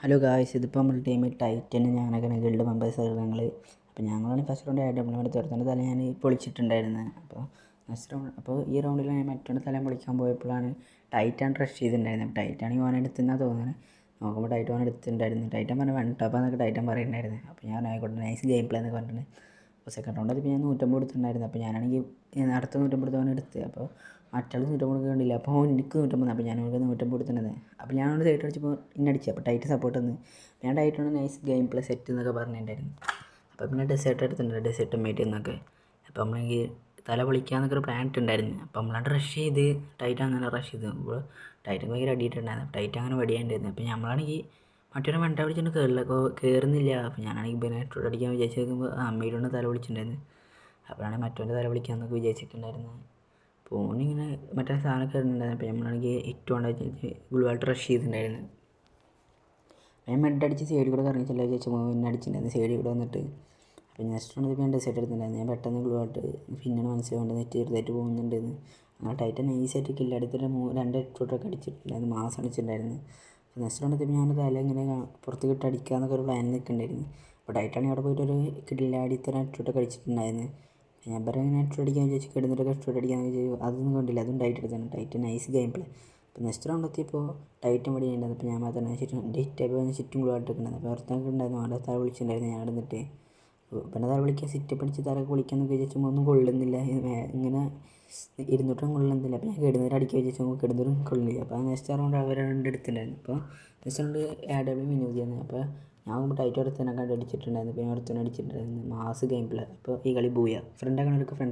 Hello guys, ഇതിപ്പോൾ നമ്മുടെ team Titan ഞാനൊക്കെ ഗിൽഡ് മെമ്പേഴ്സ് ഞങ്ങൾ. അപ്പോൾ ഞങ്ങളാണ് ഫസ്റ്റ് റൗണ്ട് ആയിട്ട് നമ്മുടെ തുറത്തേണ്ട തല ഞാൻ പൊളിച്ചിട്ടുണ്ടായിരുന്നത്. അപ്പോൾ നെക്സ്റ്റ് റൗണ്ട് ഈ റൗണ്ടിൽ ഞാൻ മറ്റൊരു തല പൊളിക്കാൻ പോയപ്പോഴാണ് ടൈറ്റൻ റഷ് ചെയ്തിട്ടുണ്ടായിരുന്നത്. ടൈറ്റാണെങ്കിൽ ഓൻ എടുത്തെന്നാണ് തോന്നുന്നത്. നോക്കുമ്പോൾ ടൈറ്റൻ ഓൻ എടുത്തിട്ടുണ്ടായിരുന്നു. ടൈറ്റൻ പറഞ്ഞ വൺ ടാപ്പാന്നൊക്കെ ടൈറ്റൻ പറയുന്നുണ്ടായിരുന്നു. അപ്പോൾ ഞാൻ ആയിക്കോട്ടെ നൈസ് ഗെയിം പ്ലേ എന്നൊക്കെ പറഞ്ഞിട്ട് അപ്പോൾ സെക്കൻഡ് റൗണ്ട് അതിപ്പോൾ ഞാൻ 150 കൊടുത്തിട്ടുണ്ടായിരുന്നു. അപ്പോൾ ഞാനാണെങ്കിൽ അടുത്ത 150 അവൻ എടുത്ത്. അപ്പോൾ മറ്റാൾ 150 കണ്ടില്ല. അപ്പോൾ എനിക്ക് 150. അപ്പോൾ ഞാൻ അവർക്ക് 150 കൊടുത്തിട്ടുള്ളത്. അപ്പോൾ ഞാൻ അവിടെ സൈഡ് അടിച്ചപ്പോൾ ഇന്നടിച്ചു. അപ്പോൾ ടൈറ്റ് സപ്പോർട്ട് തന്നു. ഞാൻ ടൈറ്റാണ് നൈസ് ഗെയിം പ്ലേ സെറ്റ് എന്നൊക്കെ പറഞ്ഞിട്ടുണ്ടായിരുന്നു. അപ്പോൾ പിന്നെ ഡെസേർട്ട് എടുത്തിട്ടുണ്ട്, ഡെസേർട്ട് മേറ്റ് എന്നൊക്കെ. അപ്പോൾ നമ്മളെങ്കിൽ തല പൊളിക്കാന്നൊക്കെ ഒരു പ്ലാൻ ഇട്ടുണ്ടായിരുന്നു. അപ്പോൾ നമ്മളാണ്ട് റഷ് ചെയ്ത് ടൈറ്റ് അങ്ങനെ റഷ് ചെയ്ത് അപ്പോൾ ടൈറ്റ് ഭയങ്കര അടിയിട്ടുണ്ടായിരുന്നു. ടൈറ്റ് അങ്ങനെ വടിയാണ്ടായിരുന്നു. അപ്പോൾ നമ്മളാണെങ്കിൽ മറ്റൊരു വണ്ട പിടിച്ചിട്ട് കയറുന്നില്ല. അപ്പോൾ ഞാനാണെങ്കിൽ പിന്നെ ഇട്ടോട്ട് അടിക്കാൻ വിചാരിച്ച് നോക്കുമ്പോൾ അമ്മയിലൊന്ന് തല വിളിച്ചിട്ടുണ്ടായിരുന്നു. അപ്പോഴാണെങ്കിൽ മറ്റവൻ്റെ തല വിളിക്കാമെന്നൊക്കെ വിചാരിച്ചിട്ടുണ്ടായിരുന്നു. അപ്പോൾ ഓനിങ്ങനെ മറ്റേ സാധനമൊക്കെ ഇടുന്നുണ്ടായിരുന്നു. അപ്പോൾ നമ്മളാണെങ്കിൽ ഇട്ടുകൊണ്ട് ഗുൾവാൾട്ട് റഷ് ചെയ്തിട്ടുണ്ടായിരുന്നു. ഞാൻ മെഡടിച്ച് സൈഡിൽ കൂടെ കറങ്ങി ചെല്ലാൻ വിചാരിച്ചപ്പോൾ പിന്നെ അടിച്ചിട്ടുണ്ടായിരുന്നു സൈഡിൽ കൂടെ വന്നിട്ട്. അപ്പോൾ നെക്സ്റ്റ് റൗണ്ടിൽ ഞാൻ ഡെസേർട്ട് എടുത്തിട്ടുണ്ടായിരുന്നു. ഞാൻ പെട്ടെന്ന് ഗുൾവാൾട്ട് പിന്നെയാണ് മനസ്സിലാവേണ്ടത് നെറ്റ് ചെറുതായിട്ട് പോകുന്നുണ്ടെന്ന്. ആ ടൈറ്റൻ നൈസായിട്ട് കില്ലടിത്തിട്ട് 2 ഇട്ടോട്ടൊക്കെ അടിച്ചിട്ടുണ്ടായിരുന്നു, മാസം അടിച്ചിട്ടുണ്ടായിരുന്നു. അപ്പോൾ നെക്സ്റ്റ് റൗണ്ടിൽ ഞാൻ തല ഇങ്ങനെ പുറത്ത് കിട്ടി അടിക്കാമെന്നൊക്കെ ഒരു പ്ലാൻ നിൽക്കുന്നുണ്ടായിരുന്നു. അപ്പോൾ ടൈറ്റാണെങ്കിൽ അവിടെ പോയിട്ടൊരു കില്ലാടിത്തരം ഇട്ടോട്ടൊക്കെ അടിച്ചിട്ടുണ്ടായിരുന്നു. ഞാൻ പറയാം ഇങ്ങനെ ഇട്ടോട്ട് അടിക്കാൻ വിചാരിച്ചു കിടന്നിട്ടൊക്കെ ഇട്ടോട്ട് അടിക്കാൻ വിചാരിച്ചു. അതൊന്നും കണ്ടില്ല, അതും ടൈറ്റ് എടുത്താണ്. Tight nice game play. അപ്പോൾ നെക്സ്റ്റ് റൗണ്ട് എത്തിയപ്പോൾ ടൈറ്റൻ വടി ഉണ്ടായിരുന്നു. അപ്പോൾ ഞാൻ മാത്രമേ ചുറ്റും ചുറ്റും കൂടായിട്ടൊക്കെ അപ്പോൾ പുറത്തൊക്കെ ഉണ്ടായിരുന്നു. അവിടെ തല വിളിച്ചിട്ടുണ്ടായിരുന്നു. ഞാൻ ഇരുന്നിട്ട് പിന്നെ തല വിളിക്കാൻ സിറ്റപ്പ് അടിച്ച് തലയൊക്കെ വിളിക്കാമെന്നൊക്കെ വിചാരിച്ചുമ്പോൾ ഒന്നും കൊള്ളുന്നില്ല. ഇങ്ങനെ ഇരുന്നിട്ടും കൊള്ളുന്നില്ല. അപ്പോൾ ഞാൻ കിടന്നിട്ട് അടിക്കാൻ വിചാരിച്ചു കിടന്നിട്ടും കൊള്ളുന്നില്ല. അപ്പോൾ നെക്സ്റ്റ് റൗണ്ട് അവർ എടുത്തിട്ടുണ്ടായിരുന്നു. അപ്പോൾ നെക്സ്റ്റ് റൗണ്ട് AW വിനോദിയാണ്. അപ്പോൾ ഞാൻ നോക്കുമ്പോൾ ടൈറ്റ് ഒരുത്തനെ കണ്ട് അടിച്ചിട്ടുണ്ടായിരുന്നു. പിന്നെ ഒരുത്തനെ അടിച്ചിട്ടുണ്ടായിരുന്നു. Mass game play. അപ്പോൾ ഈ കളി ബൂയ ഫ്രണ്ടാക്കണവർക്ക് ഫ്രണ്ട്